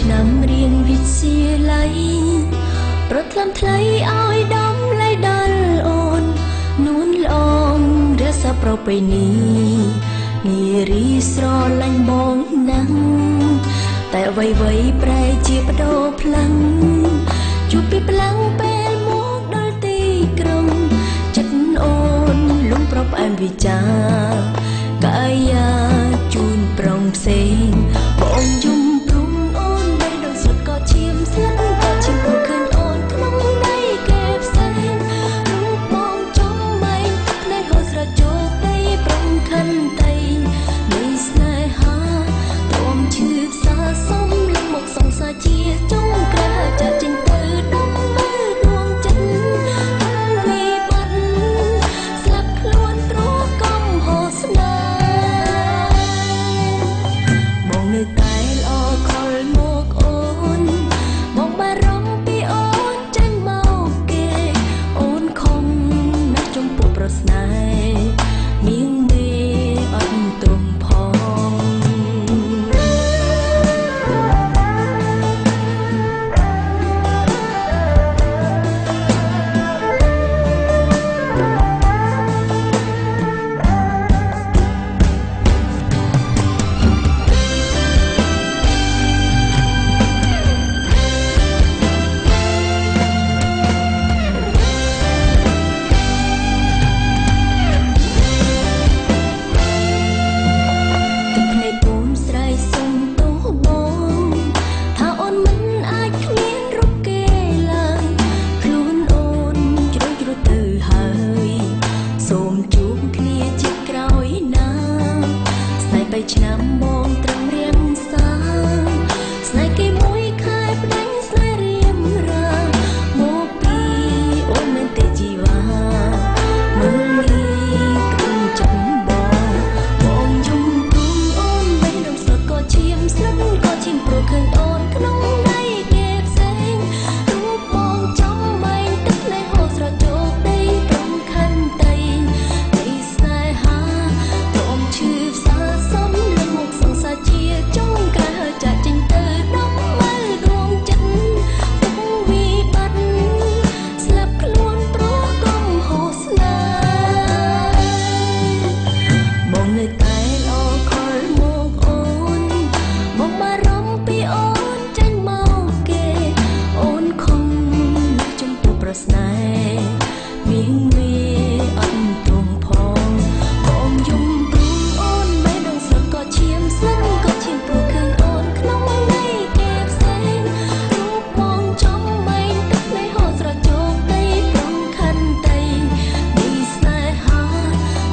ឆ្នាំរៀនវិទ្យាល័យប្រត់ថ្លំថ្លៃឲ្យដំឡៃដល់អូននួនល្អងរសប្រពៃណីនារីស្រឡាញ់បងណាស់តែអ្វីប្រែជាបដូរផ្លាំងជួបពីផ្លាំងពេលមកដល់ទីក្រុងចិត្តអូនលំប្រផ្អែមវិចាកាយាជូនប្រងផ្សេងបងយំព្រំអូនបេះដូងសុទ្ធក៏ឈាមស្លាប់ក៏ឈាមព្រោះឃើញអូនក្នុងដៃគេផ្សេងរូបបងចំបែងទឹកភ្នែកហូរស្រជោគដីប្រំខិនដីនៃស្នេហាទ្រាំឈឺផ្សាសំលំមកសងសាជាចុងក្រោយចាត់ចេញទៅដំមើលដួងចិត្តវិបត្តិស្លាប់ខ្លួនព្រោះកំហុសស្នេហ៍បងនៅតែល្អខលមកអូនបងបារម្ភពីអូនចេញមកគេអូនខំណាស់ចំពោះប្រស្នេហ៍នាងមេអត់ទ្រង់ផងឆ្នាំបងត្រឹមរៀងសាស្នេហ៍គេមួយខែផ្ដាច់ស្នេហ៍រៀមរាមកពីអូនមិនទេជីវ៉ាមិនរីគ្រឿងចិត្តបងយំព្រមអូនបេះដូងស្លុតក៏ឈាមស្លុតក៏ឈាមព្រោះឃើញអូនក្នុងដៃគេផ្សេងរូបបងចំបែងទឹកភ្នែកហូរស្រជោគដីប្រំខិនដីនៃស្នេហាទ្រាំឈឺផ្សាសំសងសាជាចុងក្រោយចាក់ចេញទៅដំមើលដួងចិត្តទុកវិបត្តិស្លាប់ខ្លួនព្រោះកំហុសស្នេហ៍បងនៅតែល្អខលមកអូនបងបារម្ភពីអូនចេញមកគេអូនខំណាស់ចំពោះប្រស្នេហ៍នាងមេអត់ទ្រង់ផងបងយំព្រមអូនបេះដូងស្លុតក៏ឈាមស្លាប់ក៏ឈាមព្រោះឃើញអូនក្នុងដៃគេផ្សេងរូបបងចំបែងទឹកភ្នែកហូរស្រជោគដីប្រំខិនដីនៃស្នេហា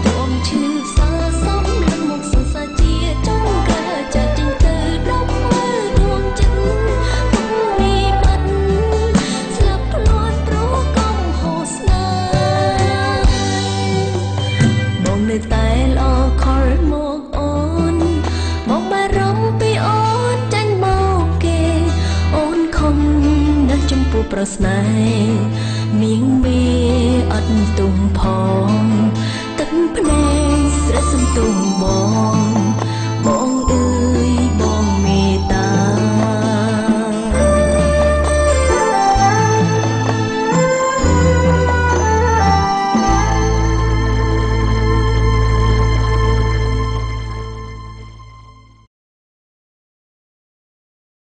ទ្រាំឈឺផ្សាសំលំមកសងសាជាចុងក្រោយចាក់ចេញទៅដំមើលដួងចិត្តទុកវិបត្តិស្លាប់ខ្លួនព្រោះកំហុសស្នេហ៍បងនៅតែល្អខលមកអូនបងបារម្ភពីអូនចាញ់មកគេអូនខំណាស់ចំពោះប្រស្នេហ៍នាងមេ